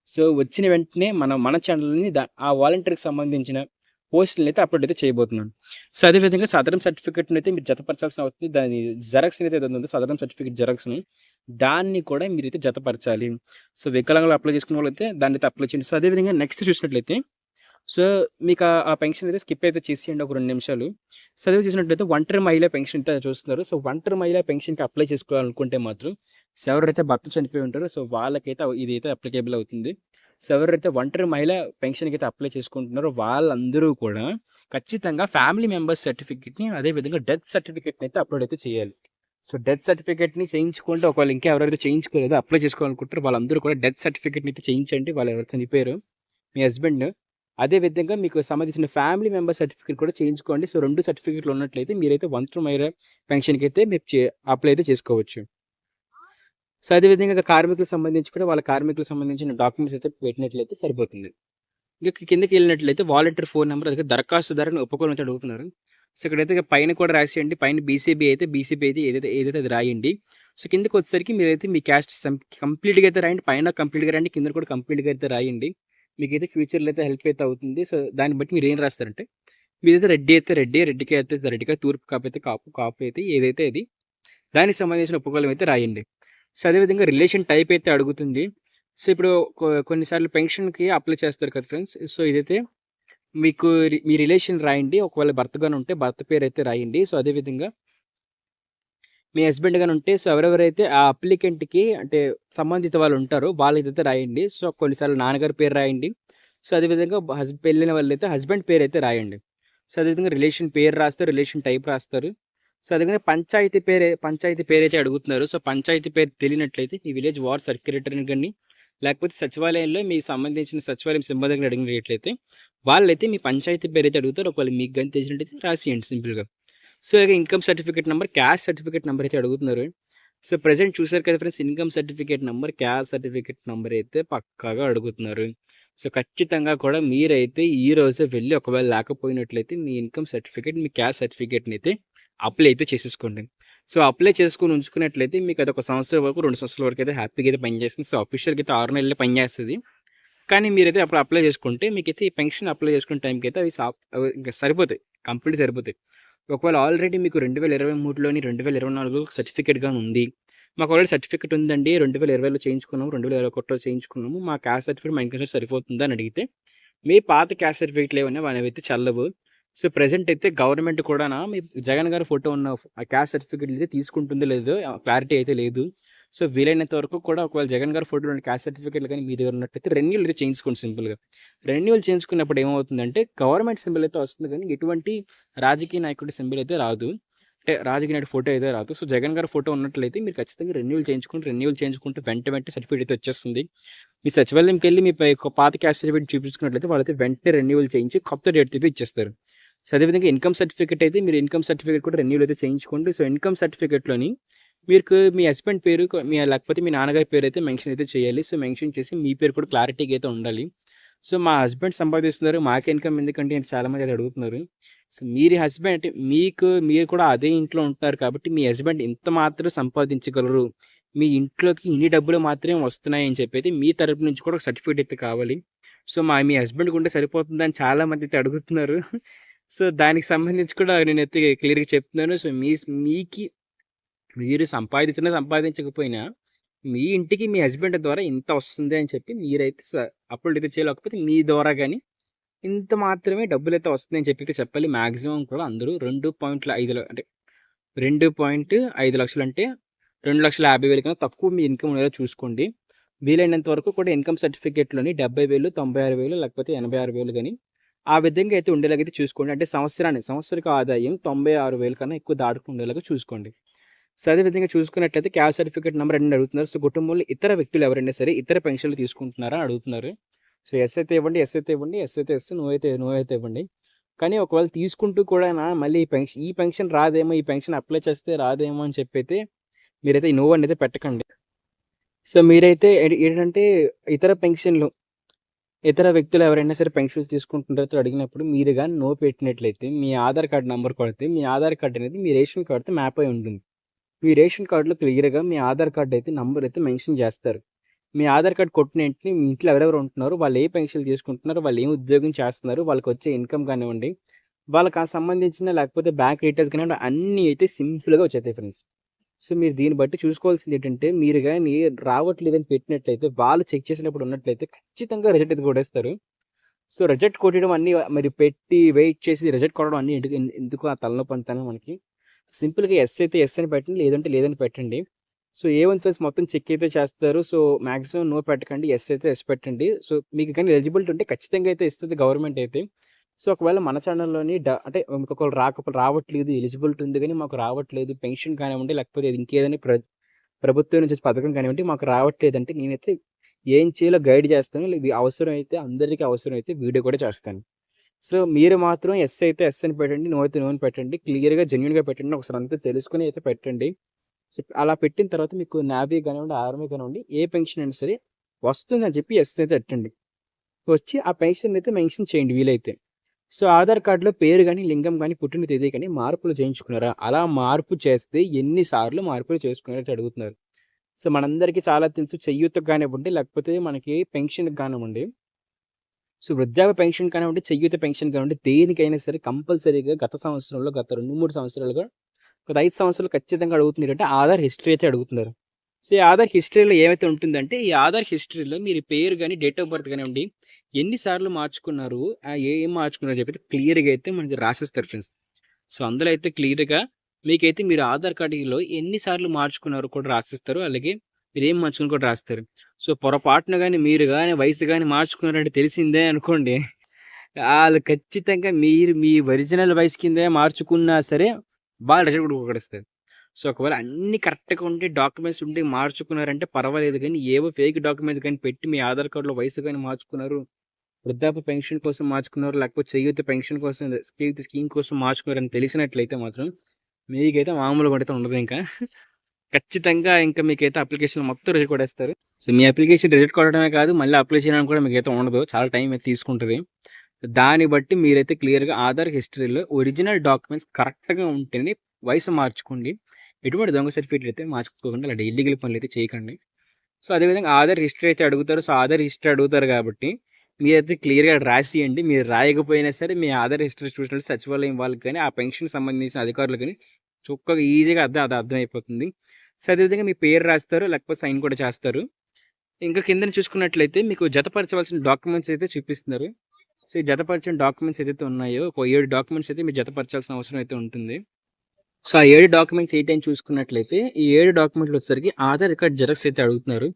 సో వచ్చిన వెంటనే మన ఛానల్‌ని ఆ వాలంటీర్‌కి సంబంధించిన పోస్టులను అయితే అప్లోడ్ అయితే చేయబోతున్నాను. సో అదేవిధంగా సదరం సర్టిఫికేట్‌ని అయితే మీరు జతపరచాల్సిన అవుతుంది. దాని జెరాక్స్ అయితే ఉందో సదరం సర్టిఫికేట్ జెరాక్స్‌ని దాన్ని కూడా మీరైతే జతపరచాలి. సో వికలాంగులు అప్లై చేసుకున్న వాళ్ళైతే దాన్ని అయితే అప్లై చేయండి. సో అదేవిధంగా నెక్స్ట్ చూసినట్లయితే సో మీకు ఆ పెన్షన్ అయితే స్కిప్ అయితే చేసేయండి ఒక 2 నిమిషాలు. సో అదే చూసినట్లయితే ఒంటరి మహిళా పెన్షన్ అయితే చూస్తున్నారు. సో ఒంటరి మహిళా పెన్షన్‌కి అప్లై చేసుకోవాలనుకుంటే మాత్రం సో ఎవరైతే భర్త చనిపోయి ఉంటారో సో వాళ్ళకైతే ఇదైతే అప్లికేబుల్ అవుతుంది. సో ఎవరైతే ఒంటరి మహిళా పెన్షన్‌కి అయితే అప్లై చేసుకుంటున్నారో వాళ్ళందరూ కూడా ఖచ్చితంగా ఫ్యామిలీ మెంబర్స్ సర్టిఫికేట్‌ని, అదేవిధంగా డెత్ సర్టిఫికేట్‌ని అయితే అప్లోడ్ అయితే చేయాలి. సో డెత్ సర్టిఫికేట్‌ని చేయించుకుంటే ఒకవేళ ఇంకా ఎవరైతే చేయించుకోలేదో అప్లై చేసుకోవాలనుకుంటారో వాళ్ళందరూ కూడా డెత్ సర్టిఫికేట్‌ని అయితే చేయించండి. వాళ్ళు ఎవరు చనిపోయారో మీ హస్బెండ్. అదే విధంగా మీకు సంబంధించిన ఫ్యామిలీ మెంబర్ సర్టిఫికేట్ కూడా చేయించుకోండి. సో 2 సర్టిఫికేట్లు ఉన్నట్లయితే మీరైతే ఒంటరి మహిళా పెన్షన్‌కి అయితే మీరు అప్లై అయితే చేసుకోవచ్చు. సో అదేవిధంగా కార్మికులకు సంబంధించి కూడా వాళ్ళ కార్మికులకు సంబంధించిన డాక్యుమెంట్స్ అయితే పెట్టినట్లయితే సరిపోతుంది. ఇంకా కిందకి వెళ్ళినట్లయితే వాలంటీర్ ఫోన్ నెంబర్, అదే దరఖాస్తుదారుని ఒప్పుకోలు అయితే అడుగుతున్నారు. సో ఇక్కడైతే పైన కూడా రాసేయండి. పైన బీసీబీ అయితే ఏదైతే అది రాయండి. సో కిందకి వచ్చేసరికి మీరైతే మీ క్యాస్ట్ కంప్లీట్‌గా అయితే రాయండి. పైన కంప్లీట్‌గా రాయండి, కింద కూడా కంప్లీట్‌గా అయితే రాయండి. మీకైతే ఫ్యూచర్‌లో అయితే హెల్ప్ అయితే అవుతుంది. సో దాన్ని బట్టి మీరు ఏం రాస్తారంటే మీదైతే రెడ్డికి అయితే రెడ్డిగా, తూర్పు కాపు అయితే కాపు అయితే ఏదైతే అది దానికి సంబంధించిన ఉపకులం అయితే రాయండి. సో అదేవిధంగా రిలేషన్ టైప్ అయితే అడుగుతుంది. సో ఇప్పుడు కొన్నిసార్లు పెన్షన్‌కి అప్లై చేస్తారు కదా ఫ్రెండ్స్. సో ఇదైతే మీకు మీ రిలేషన్ రాయండి. ఒకవేళ భర్త గాని ఉంటే భర్త పేరు అయితే రాయండి. సో అదేవిధంగా మీ హస్బెండ్ గాని ఉంటే సో ఎవరెవరైతే ఆ అప్లికెంట్‌కి అంటే సంబంధిత వాళ్ళు ఉంటారో వాళ్ళదైతే రాయండి. సో కొన్నిసార్లు నాన్నగారి పేరు రాయండి. సో అదేవిధంగా పెళ్ళైన వాళ్ళైతే హస్బెండ్ పేరు అయితే రాయండి. సో అదేవిధంగా రిలేషన్ పేరు రాస్తారు, రిలేషన్ టైప్ రాస్తారు. సో అదేవిధంగా పంచాయతీ పేరైతే అడుగుతున్నారు. సో పంచాయతీ పేరు తెలియనట్లయితే ఈ విలేజ్ వార్డ్ సెక్రటరీని గాని లేకపోతే సచివాలయంలో మీకు సంబంధించిన సచివాలయం సింబల్ దగ్గర అడిగినట్లయితే వాళ్ళైతే మీ పంచాయతీ పేరైతే అడుగుతారు. ఒకవేళ మీకు గాని తెలిసినట్టయితే రాసియండి సింపుల్‌గా. సో ఇక income certificate number, caste certificate number అయితే అడుగుతున్నారు. సో, ప్రెజెంట్ చూసారు కదా friends, income certificate number, caste certificate number అయితే పక్కాగా అడుగుతున్నారు. సో, ఖచ్చితంగా కూడా మీరైతే ఈ రోజే వెళ్లి, ఒకవేళ లేకపోయినట్లయితే మీ ఇన్‌కమ్ సర్టిఫికేట్, మీ క్యాస్ట్ సర్టిఫికేట్‌నైతే అప్లై అయితే చేసేసుకోండి. సో, అప్లై చేసుకొని ఉంచుకున్నట్లయితే మీకు అదొక సంవత్సరం వరకు, 2 సంవత్సరాల వరకు అయితే హ్యాపీగా అయితే పనిచేస్తుంది. సో, అఫీషియల్‌గా అయితే 6 నెలలే పనిచేస్తది. కానీ మీరైతే అప్పుడు అప్లై చేసుకుంటే మీకైతే ఈ పెన్షన్ అప్లై చేసుకునే టైంకి అయితే అవి ఇంక సరిపోతాయి. కంప్లీట్ సరిపోతాయి. ఒకవేళ ఆల్రెడీ మీకు 2023లోని 2024 సర్టిఫికేట్ గాని ఉంది. మాకు ఆల్రెడీ సర్టిఫికేట్ ఉందండి. 2020లో చేయించుకున్నాము. 2021లో చేయించుకున్నాము. మా క్యాస్ట్ సర్టిఫికేట్, మా ఇన్‌కమ్ సర్టిఫికేట్ సరిపోతుందా అని అడిగితే, మీ పాత క్యాస్ట్ సర్టిఫికేట్‌లు ఏవన్నా అవైతే చెల్లవు. సో, ప్రెజెంట్ అయితే గవర్నమెంట్ కూడానా మీ జగన్ గారి ఫోటో ఉన్న ఆ క్యాస్ట్ సర్టిఫికేట్‌లు అయితే తీసుకుంటుందో లేదో క్లారిటీ అయితే లేదు. సో, వీలైనంత వరకు కూడా ఒకవేళ జగన్ గారి ఫోటోలో ఉన్న క్యాస్ట్ సర్టిఫికేట్‌లు గాని మీ దగ్గర ఉన్నట్టయితే రెన్యూవల్ అయితే చేయించుకోండి సింపుల్‌గా. రెన్యూవల్ చేయించుకున్నప్పుడు ఏమవుతుందంటే గవర్నమెంట్ సింబల్ అయితే వస్తుంది కానీ ఎటువంటి రాజకీయ నాయకుడి సింబల్ అయితే రాదు. అంటే రాజకీయ నాయకుడి ఫోటో అయితే రాదు. సో, జగన్ గారి ఫోటో ఉన్నట్లయితే మీరు ఖచ్చితంగా రెన్యూవల్ చేయించుకోండి. రెన్యూవల్ చేయించుకుంటే వెంటనే సర్టిఫికేట్ అయితే వచ్చేస్తుంది. మీ సచివాలయంకెళ్ళి మీ పాత క్యాస్ట్ సర్టిఫికేట్ చూపించుకున్నట్లయితే వాళ్ళైతే వెంటనే రెన్యూవల్ చేయించి కొత్త డేట్ అయితే ఇచ్చేస్తారు. సో, అదేవిధంగా ఇన్‌కమ్ సర్టిఫికేట్ అయితే మీరు ఇన్‌కమ్ సర్టిఫికేట్ కూడా రెన్యూవల్ అయితే చేయించుకోండి. సో, ఇన్‌కమ్ సర్టిఫికేట్‌లోని మీకు మీ హస్బెండ్ పేరు లేకపోతే మీ నాన్నగారి పేరు అయితే మెన్షన్ అయితే చేయాలి. సో, మెన్షన్ చేసి మీ పేరు కూడా క్లారిటీగా అయితే ఉండాలి. సో, మా హస్బెండ్ సంపాదిస్తున్నారు, మాకు ఇన్‌కమ్ ఎందుకండి అని చాలామంది అయితే అడుగుతున్నారు. సో, మీరు హస్బెండ్ అంటే మీరు కూడా అదే ఇంట్లో ఉంటున్నారు కాబట్టి మీ హస్బెండ్ ఇంత మాత్రం సంపాదించగలరు. మీ ఇంట్లోకి ఇన్ని డబ్బులు మాత్రమే వస్తున్నాయి అని చెప్పైతే మీ తరపు నుంచి కూడా ఒక సర్టిఫికేట్ అయితే కావాలి. సో, మీ హస్బెండ్‌కి ఉంటే సరిపోతుందని చాలామంది అయితే అడుగుతున్నారు. సో, దానికి సంబంధించి కూడా నేనైతే క్లియర్‌గా చెప్తున్నాను. సో, మీకి మీరు సంపాదించినా, సంపాదించకపోయినా మీ ఇంటికి మీ హస్బెండ్ ద్వారా ఇంత వస్తుంది అని చెప్పి మీరైతే అప్లోడ్ అయితే చేయాలి. కాకపోతే మీ ద్వారా గాని ఇంత మాత్రమే డబ్బులైతే వస్తున్నాయని చెప్పి అయితే చెప్పాలి. మాక్సిమం కూడా అందరూ 2.5 అంటే 2.5 లక్షలు అంటే 2,50,000 కన్నా తక్కువ మీ ఇన్‌కమ్ ఉండేలా చూసుకోండి. వీలైనంత వరకు కూడా ఇన్‌కమ్ సర్టిఫికేట్‌లోని 70,000, 96,000 లేకపోతే 86,000 గాని ఆ విధంగా అయితే ఉండేలాగైతే చూసుకోండి. అంటే సంవత్సరిక ఆదాయం 96,000 కన్నా ఎక్కువ దాటకుండా ఉండేలాగా చూసుకోండి. సో, అదే విధంగా చూసుకున్నట్లయితే క్యాస్ట్ సర్టిఫికేట్ నంబర్ అని అడుగుతున్నారు. సో, కుటుంబంలో ఇతర వ్యక్తులు ఎవరైనా సరే ఇతర పెన్షన్‌లు తీసుకుంటున్నారా అని అడుగుతున్నారు. సో, యెస్ అయితే ఇవ్వండి. యెస్ అయితే ఇవ్వండి. యెస్ అయితే యెస్. నో అయితే నో అయితే ఇవ్వండి. కానీ ఒకవేళ తీసుకుంటూ కూడానా మళ్ళీ ఈ పెన్షన్ రాదేమో, ఈ పెన్షన్ అప్లై చేస్తే రాదేమో అని చెప్పైతే మీరైతే ఈ నో అనేది పెట్టకండి. సో, మీరైతే ఏంటంటే ఇతర పెన్షన్‌లు, ఇతర వ్యక్తులు ఎవరైనా సరే పెన్షన్స్ తీసుకుంటున్నారో అడిగినప్పుడు మీరు గాని నో పెట్టినట్లయితే మీ ఆధార్ కార్డ్ నంబర్ కొడితే మీ ఆధార్ కార్డ్ అనేది మీ రేషన్ కార్డ్‌తో మ్యాప్ అయి ఉంటుంది. మీ రేషన్ కార్డ్‌లో క్లియర్‌గా మీ ఆధార్ కార్డ్ అయితే నంబర్ అయితే మెన్షన్ చేస్తారు. మీ ఆధార్ కార్డ్ కొట్టిన వెంటనే మీ ఇంట్లో ఎవరెవరు ఉంటున్నారో, వాళ్ళు ఏ పెన్షన్‌లు తీసుకుంటున్నారో, వాళ్ళు ఏం ఉద్యోగం చేస్తున్నారు, వాళ్ళకొచ్చే ఇన్‌కమ్ కానివ్వండి, వాళ్ళకి సంబంధించిన లేకపోతే బ్యాంక్ డీటెయిల్స్ కానివ్వండి అన్నీ అయితే సింపుల్‌గా వచ్చేస్తాయి ఫ్రెండ్స్. సో, మీరు దీన్ని బట్టి చూసుకోవాల్సింది ఏంటంటే మీరు గాని రావట్లేదని పెట్టినట్లయితే వాళ్ళు చెక్ చేసినప్పుడు ఉన్నట్లయితే ఖచ్చితంగా రిజెక్ట్ అయితే కొట్టేస్తారు. సో, రిజెక్ట్ కొట్టడం అన్నీ మరి పెట్టి వెయిట్ చేసి రిజెక్ట్ కొట్టడం అన్నీ ఎందుకు ఆ తలనొప్పి అంతాను మనకి. సింపుల్‌గా యెస్ అయితే యెస్ అని పెట్టండి. లేదంటే లేదని పెట్టండి. సో, ఏ1 ఫేస్ మొత్తం చెక్ అయితే చేస్తారు. సో, మాక్సిమం నో పెట్టకండి. యెస్ అయితే యెస్ పెట్టండి. సో, మీకు గాని ఎలిజిబిలిటీ ఉంటే ఖచ్చితంగా అయితే ఇస్తది గవర్నమెంట్ అయితే. సో, ఒకవేళ మన ఛానల్‌లోని అంటే ఇంకొకళ్ళు రావట్లేదు, ఎలిజిబిలిటీ ఉంది గానీ మాకు రావట్లేదు. పెన్షన్ కానివ్వండి, లేకపోతే ఇంకేదైనా ప్రభుత్వం నుంచి వచ్చే పథకం కానివ్వండి మాకు రావట్లేదంటే నేనైతే ఏం చేయాలో గైడ్ చేస్తాను. ఇది అవసరమైతే అందరికీ అవసరమైతే వీడియో కూడా చేస్తాను. సో, మీరు మాత్రం యెస్ అయితే యెస్ అని పెట్టండి. నో అయితే నో అని పెట్టండి. క్లియర్‌గా జెన్యూన్‌గా పెట్టండి. ఒకసారి అంతా తెలుసుకొని అయితే పెట్టండి. సో, అలా పెట్టిన తర్వాత మీకు నావీ కానివ్వండి, ఆర్మీ కానివ్వండి ఏ పెన్షన్ అయినా సరే వస్తుందని చెప్పి యెస్ అయితే పెట్టండి. వచ్చి ఆ పెన్షన్ అయితే మెన్షన్ చేయండి వీలైతే. సో, ఆధార్ కార్డ్‌లో పేరు గాని, లింగం గాని, పుట్టిన తేదీ గాని మార్పులు చేయించుకున్నారా? అలా మార్పు చేస్తే ఎన్ని సార్లు మార్పులు చేసుకున్నారని అడుగుతున్నారు. సో, మనందరికీ చాలా తెలుసు చేయూతకు కానివ్వండి, లేకపోతే మనకి పెన్షన్‌కి కానివ్వండి. సో, వృద్ధాప్య పెన్షన్ కానివ్వండి, చేయూత పెన్షన్ కానివ్వండి, దేనికైనా సరే కంపల్సరీగా గత సంవత్సరంలో గత 2, 3 సంవత్సరాలుగా గత 5 సంవత్సరాలు ఖచ్చితంగా అడుగుతుంది ఏంటంటే ఆధార్ హిస్టరీ అయితే అడుగుతున్నారు. సో, ఈ ఆధార్ హిస్టరీలో ఏమైతే ఉంటుందంటే, ఈ ఆధార్ హిస్టరీలో మీరు పేరు గాని, డేట్ ఆఫ్ బర్త్ కానివ్వండి, ఎన్ని సార్లు మార్చుకున్నారు, ఏం మార్చుకున్నారు అని చెప్పి క్లియర్‌గా అయితే మనకి రాసిస్తారు ఫ్రెండ్స్. సో, అందులో అయితే క్లియర్‌గా మీకైతే మీరు ఆధార్ కార్డ్‌లో ఎన్ని సార్లు మార్చుకున్నారో కూడా రాసిస్తారు. అలాగే మీరేం మార్చుకున్నారో కూడా రాస్తారు. సో, పొరపాటున గాని మీరు గాని వయసు గాని మార్చుకున్నారంటే తెలిసిందే అనుకోండి. ఆళ్ళు ఖచ్చితంగా మీరు మీ ఒరిజినల్ వయసు కిందే మార్చుకున్నా సరే, వాళ్ళు రిజల్ట్ కొట్టేస్తారు. సో, ఒకవేళ అన్నీ కరెక్ట్‌గా ఉండి డాక్యుమెంట్స్ ఉండి మార్చుకున్నారంటే పర్వాలేదు గానీ, ఏవో ఫేక్ డాక్యుమెంట్స్ గాని పెట్టి మీ ఆధార్ కార్డ్‌లో వయసు గాని మార్చుకున్నారు, వృద్ధాప్య పెన్షన్ కోసం మార్చుకున్నారు, లేకపోతే చేయూత పెన్షన్ కోసం స్కీమ్ కోసం మార్చుకున్నారని తెలిసినట్లయితే మాత్రం మీకైతే మామూలుగా అయితే ఉండదింకా. ఖచ్చితంగా ఇంకా మీకైతే అప్లికేషన్ మొత్తం రిజెక్ట్ కొట్టేస్తారు. సో, మీ అప్లికేషన్ రిజెక్ట్ కొట్టడమే కాదు, మళ్ళీ అప్లై చేయడానికి కూడా మీకైతే ఉండదు. చాలా టైం అయితే తీసుకుంటది. దాన్ని బట్టి మీరైతే క్లియర్‌గా ఆధార్ హిస్టరీలో ఒరిజినల్ డాక్యుమెంట్స్ కరెక్ట్‌గా ఉంటేనే వయసు మార్చుకోండి. ఎటువంటి దొంగ సర్టిఫికేట్ అయితే మార్చుకోకండి. అలాంటి ఇల్లీగల్ పనులైతే చేయకండి. సో, అదేవిధంగా ఆధార్ హిస్టరీ అయితే అడుగుతారు. సో, ఆధార్ హిస్టరీ అడుగుతారు కాబట్టి మీరైతే క్లియర్‌గా రాసియండి. మీరు రాయకపోయినా సరే మీ ఆధార్ హిస్టరీ చూసినట్టు సచివాలయం వాళ్ళకి గాని, ఆ పెన్షన్‌కి సంబంధించిన అధికారులకు గాని చక్కగా ఈజీగా అది అర్థమైపోతుంది. సో, అదేవిధంగా మీ పేరు రాస్తారు. లేకపోతే సైన్ కూడా చేస్తారు. ఇంకా కిందన చూసుకున్నట్లయితే మీకు జతపరచవలసిన డాక్యుమెంట్స్ అయితే చూపిస్తున్నారు. సో, ఈ జతపరిచిన డాక్యుమెంట్స్ ఏదైతే ఉన్నాయో ఒక 7 డాక్యుమెంట్స్ అయితే మీరు జతపరచాల్సిన అవసరం అయితే ఉంటుంది. సో, ఆ 7 డాక్యుమెంట్స్ ఏంటని చూసుకున్నట్లయితే ఈ 7 డాక్యుమెంట్లు వచ్చేసరికి ఆధార్ కార్డ్ జిరాక్స్ అయితే అడుగుతున్నారు.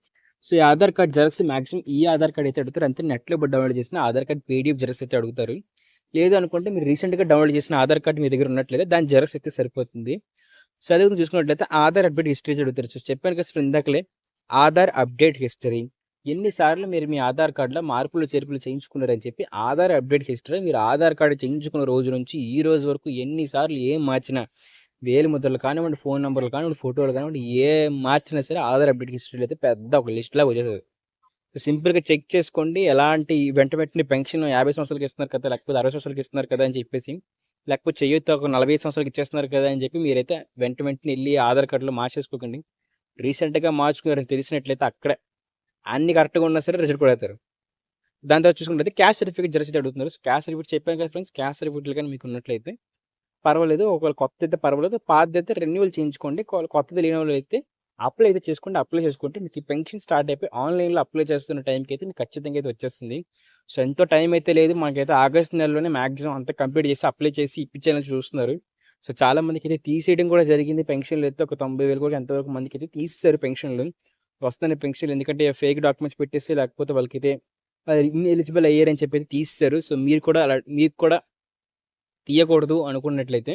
సో, ఈ ఆధార్ కార్డ్ జిరాక్స్ మాక్సిమం ఈ ఆధార్ కార్డ్ అయితే అడుగుతారు. అంతే నెట్‌లో డౌన్లోడ్ చేసిన ఆధార్ కార్డ్ పీడీఎఫ్ జిరాక్స్ అయితే అడుగుతారు. లేదు అనుకుంటే మీరు రీసెంట్‌గా డౌన్లోడ్ చేసిన ఆధార్ కార్డ్ మీ దగ్గర ఉన్నట్లయితే దాని జిరాక్స్ అయితే సరిపోతుంది. సో, అదేవిధంగా చూసుకున్నట్లయితే ఆధార్ అప్డేట్ హిస్టరీ అడుగుతారు. సో, చెప్పాను కదా ఇందాకలే ఆధార్ అప్డేట్ హిస్టరీ. ఎన్ని సార్లు మీరు మీ ఆధార్ కార్డ్‌లో మార్పులు, చేర్పులు చేయించుకున్నారని చెప్పి ఆధార్ అప్డేట్ హిస్టరీ మీరు ఆధార్ కార్డ్ చేయించుకున్న రోజు నుంచి ఈ రోజు వరకు ఎన్ని సార్లు ఏం మార్చినా వేలి ముద్రలు కానివ్వండి, ఫోన్ నంబర్లు కానివ్వండి, ఫోటోలు కానివ్వండి, ఏం మార్చినా సరే ఆధార్ అప్డేట్ హిస్టరీలో అయితే పెద్ద ఒక లిస్ట్ లాగా వచ్చేస్తది. సింపుల్‌గా చెక్ చేసుకోండి. ఎలాంటి వెంటనే పెన్షన్ 50 సంవత్సరాలకి ఇస్తున్నారు కదా! లేకపోతే 60 సంవత్సరాలకి ఇస్తున్నారు కదా! అని చెప్పేసి, లేకపోతే చేయూత ఒక 45 సంవత్సరాలకి ఇచ్చేస్తున్నారు కదా! అని చెప్పి మీరైతే వెంటనే ఎళ్లి ఆధార్ కార్డ్‌లో మార్చేసుకోకండి. రీసెంట్‌గా మార్చుకున్నారని తెలిసినట్లయితే అక్కడే అన్ని కరెక్ట్‌గా ఉన్నా సరే రిజల్ట్ కొడేస్తారు. దాని తర్వాత చూసుకున్నట్లయితే క్యాస్ట్ సర్టిఫికేట్ జెరాక్స్ అయితే అడుగుతున్నారు. సో, క్యాస్ట్ సర్టిఫికేట్ చెప్పాను కదా ఫ్రెండ్స్. క్యాస్ట్ సర్టిఫికేట్లు గాని మీకు ఉన్నట్లయితే పర్వాలేదు. ఒకవేళ కొత్తదైతే పర్వాలేదు. పాతదైతే రెన్యువల్ చేయించుకోండి. కొత్తది లేనోళ్ళైతే అప్లై అయితే చేసుకోండి. అప్లై చేసుకుంటే మీకు ఈ పెన్షన్ స్టార్ట్ అయిపోయి ఆన్‌లైన్‌లో అప్లై చేస్తున్న టైంకి అయితే మీకు ఖచ్చితంగా అయితే వచ్చేస్తుంది. సో, ఎంతో టైం అయితే లేదు. మనకైతే ఆగస్ట్ నెలలోనే మాక్సిమం అంతా కంప్లీట్ చేసి అప్లై చేసి ఇప్పించేయాలని చూస్తున్నారు. సో, చాలా మందికైతే తీసేయడం కూడా జరిగింది. పెన్షన్‌లు అయితే ఒక 90,000 కూడా ఎంతవరకు మందికైతే తీసేసారు పెన్షన్‌లు. వస్తున్నాయి పెన్షన్‌లు. ఎందుకంటే ఫేక్ డాక్యుమెంట్స్ పెట్టేసి లేకపోతే వాళ్ళకైతే ఇన్‌ఎలిజిబుల్ అయ్యారని చెప్పి తీసేసారు. సో, మీరు కూడా మీకు కూడా తీయకూడదు అనుకున్నట్లయితే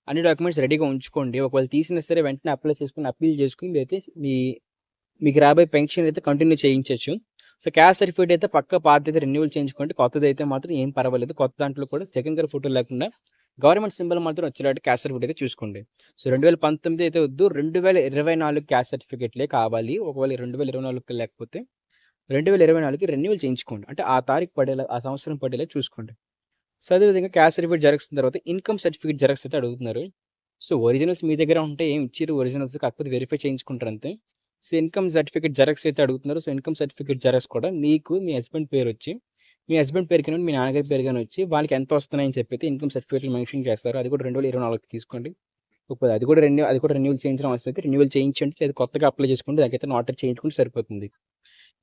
అన్ని డాక్యుమెంట్స్ రెడీగా ఉంచుకోండి. ఒకవేళ తీసినా సరే వెంటనే అప్లై చేసుకొని, అప్పీల్ చేసుకొని మీరైతే మీకు రాబోయే పెన్షన్ అయితే కంటిన్యూ చేయించొచ్చు. సో, క్యాస్ట్ సర్టిఫికేట్ అయితే పక్కా పాతదైతే రెన్యువల్ చేయించుకోండి. కొత్తదైతే మాత్రం ఏం పర్వాలేదు. కొత్త దాంట్లో కూడా జగన్ గారి ఫోటో లేకుండా గవర్నమెంట్ సింబల్ మాత్రం వచ్చేలాంటి క్యాస్ట్ సర్టిఫికేట్ అయితే చూసుకోండి. సో, 2019 అయితే వద్దు. 2024 క్యాస్ట్ సర్టిఫికేట్లే కావాలి. ఒకవేళ 2024 లేకపోతే 2024కి రెన్యువల్ చేయించుకోండి. అంటే ఆ తారీఖు పడేలా, ఆ సంవత్సరం పడేలా చూసుకోండి. సో, అదేవిధంగా క్యాస్ట్ సర్టిఫికేట్ జెరాక్స్ తర్వాత ఇన్‌కమ్ సర్టిఫికేట్ జెరాక్స్ అయితే అడుగుతున్నారు. సో, ఒరిజినల్స్ మీ దగ్గర ఉంటే ఏమి ఇచ్చిర్రు ఒరిజినల్స్ కాకపోతే వెరిఫై చేయించుకుంటారు అంతే. సో, ఇన్‌కమ్ సర్టిఫికేట్ జెరాక్స్ అయితే అడుగుతున్నారు. సో, ఇన్‌కమ్ సర్టిఫికేట్ జెరాక్స్ కూడా మీకు మీ హస్బెండ్ పేరొచ్చి, మీ హస్బెండ్ పేరు కానివ్వండి, మీ నాన్నగారి పేరు గాని వచ్చి వాళ్ళకి ఎంత వస్తున్నాయని చెప్పైతే ఇన్‌కమ్ సర్టిఫికేట్‌లో మెన్షన్ చేస్తారు. అది కూడా 2024కి తీసుకోండి. ఒకవేళ అది కూడా రెన్యువల్ చేయించడం అవసరం అయితే రెన్యువల్ చేయించండి. లేదా కొత్తగా అప్లై చేసుకోండి. దానికైతే నోటరీ చేయించుకుంటే సరిపోతుంది.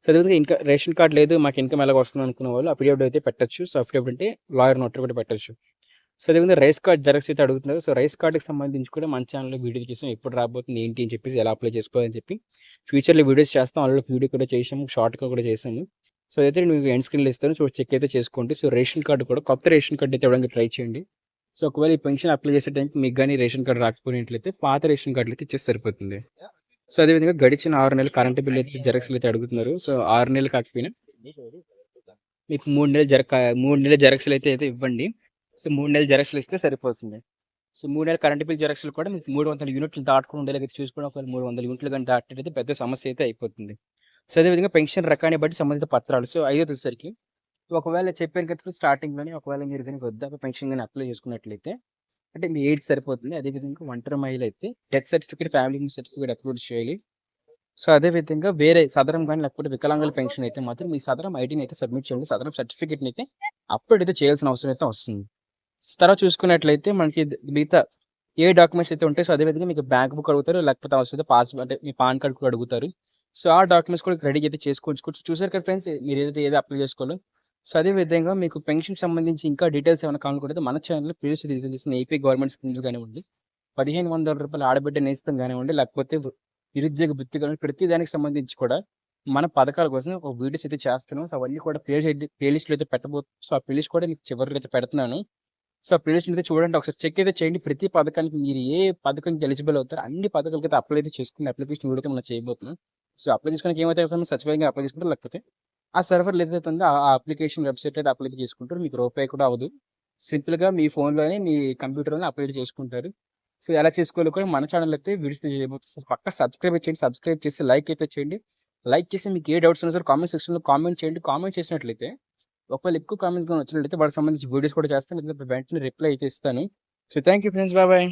సో, అదేవిధంగా ఇంకా రేషన్ కార్డ్ లేదు మాకు ఇన్‌కమ్ ఎలాగ వస్తుంది అనుకున్న వాళ్ళు అఫిడవిట్ అయితే పెట్టొచ్చు. సో, అఫిడవిట్ అంటే లాయర్ నోటరీ కూడా పెట్టొచ్చు. సో, అదేవిధంగా రైస్ కార్డ్ జెరాక్స్ అయితే అడుగుతున్నారు. సో, రైస్ కార్డ్‌కి సంబంధించి కూడా మన ఛానెల్‌లో వీడియో చేసాం. ఎప్పుడు రాబోతుంది ఏంటి అని చెప్పేసి ఎలా అప్లై చేసుకోవాలని చెప్పి ఫ్యూచర్‌లో వీడియోస్ చేస్తాం. ఆల్రెడీ వీడియో కూడా చేసాము. షార్ట్‌గా కూడా చేసాము. సో, అయితే నేను మీకు ఎండ్ స్క్రీన్‌లో ఇస్తాను. సో, చెక్ అయితే చేసుకోండి. సో, రేషన్ కార్డ్ కూడా కొత్త రేషన్ కార్డ్ అయితే ఇవ్వడానికి ట్రై చేయండి. సో, ఒకవేళ ఈ పెన్షన్ అప్లై చేసే టైంకి మీకు గాని రేషన్ కార్డ్ రాకపోయినట్లయితే పాత రేషన్ కార్డ్‌లు అయితే ఇచ్చేస్తే సరిపోతుంది. సో, అదేవిధంగా గడిచిన 6 నెలల కరెంట్ బిల్ అయితే జెరాక్స్‌లు అయితే అడుగుతున్నారు. సో, 6 నెలలు కాకపోయినా మీకు 3 నెలల జెరాక్స్‌లు అయితే ఇవ్వండి. సో, 3 నెలల జెరాక్స్‌లు ఇస్తే సరిపోతుంది. సో, 3 నెలల కరెంట్ బిల్ జెరాక్స్‌లు కూడా మీకు 300 యూనిట్లు దాటకుండా ఉండేలాగైతే చూసుకోండి. ఒకవేళ 300 యూనిట్లు గాని దాటినట్టయితే పెద్ద సమస్య అయితే అయిపోతుంది. సో, అదేవిధంగా పెన్షన్ రకాన్ని బట్టి సంబంధిత పత్రాలు. సో, ఐదోదొచ్చేసరికి ఒకవేళ చెప్పాను కదా స్టార్టింగ్‌లోనే ఒకవేళ మీరు గాని వృద్ధాప్య పెన్షన్ గాని అప్లై చేసుకున్నట్లయితే అంటే మీ ఏజ్ సరిపోతుంది. అదేవిధంగా ఒంటరి మహిళ అయితే death certificate, family certificate upload చేయాలి. సో, అదే విధంగా వేరే సదరం గాని లేకపోతే వికలాంగుల పెన్షన్ అయితే మాత్రం మీ సదరం ఐడీని అయితే సబ్మిట్ చేయండి. సదరం సర్టిఫికేట్‌ని అయితే అప్‌లోడ్ అయితే చేయాల్సిన అవసరం అయితే వస్తుంది. తర్వాత చూసుకున్నట్లయితే మనకి మిగతా ఏ డాక్యుమెంట్స్ అయితే ఉంటాయో సో, అదే విధంగా మీకు బ్యాంక్ బుక్ అడుగుతారు. లేకపోతే అవసరమైతే అంటే మీ పాన్ కార్డ్ కూడా అడుగుతారు. సో, ఆ డాక్యుమెంట్స్ కూడా రెడీగా అయితే చేసుకోవచ్చు. చూసారు కదా ఫ్రెండ్స్ మీరు ఏదైతే అప్లై చేసుకోవాలో. సో, అదే విధంగా మీకు పెన్షన్‌కి సంబంధించి ఇంకా డీటెయిల్స్ ఏమైనా కావాలనుకుంటే మన ఛానెల్‌లో ప్రీవియస్‌గా రిలీజ్ చేసిన ఏపీ గవర్నమెంట్ స్కీమ్స్ కానివ్వండి, రూ. 1,500 ఆడబిడ్డ నేస్తం కానివ్వండి, లేకపోతే నిరుద్యోగ భృతి కానివ్వండి, ప్రతి దానికి సంబంధించి కూడా మన పథకాల కోసం ఒక వీడియోస్ అయితే చేస్తున్నాం. సో, అవన్నీ కూడా ప్లే లిస్ట్‌లో అయితే పెట్టబోతున్నాం. సో, ఆ ప్లే లిస్ట్ కూడా మీకు చివరిలో అయితే పెడుతున్నాను. సో, ఆ ప్లే లిస్ట్ అయితే చూడండి. ఒకసారి చెక్ అయితే చేయండి. ప్రతి పథకానికి మీరు ఏ పథకానికి ఎలిజిబుల్ అవుతారో అన్ని పథకాలకైతే అప్లై అయితే చేసుకుని అప్లికేషన్ వీడియో అయితే మనం చేయబోతున్నాం. సో, అప్లై చేసుకోవడానికి ఏమైతే అవసరమో సచివాలయంగా అప్లై చేసుకుంటారు. లేకపోతే ఆ సర్వర్‌లో ఏదైతే ఉందో ఆ అప్లికేషన్ వెబ్‌సైట్ అయితే అప్లై చేసుకుంటారు. మీకు రూపాయి కూడా అవ్వదు. సింపుల్‌గా మీ ఫోన్‌లోనే మీ కంప్యూటర్‌లోనే అప్లై చేసుకుంటారు. సో ఎలా చేసుకోవాలో కూడా మన ఛానల్ అయితే వీడియోస్ చేయబోతుంది. సో పక్కా సబ్స్క్రైబ్ చేయండి. సబ్స్క్రైబ్ చేసి లైక్ అయితే చేయండి. లైక్ చేసి మీకు ఏ డౌట్స్ ఉన్నా సరే కామెంట్ సెక్షన్‌లో కామెంట్ చేయండి. కామెంట్ చేసినట్లయితే ఒకవేళ ఎక్కువ కామెంట్స్ గాని వచ్చినట్లయితే వాటికి సంబంధించి వీడియోస్ కూడా చేస్తాను. లేకపోతే వెంటనే రిప్లై అయితే ఇస్తాను. So thank you friends. Bye bye.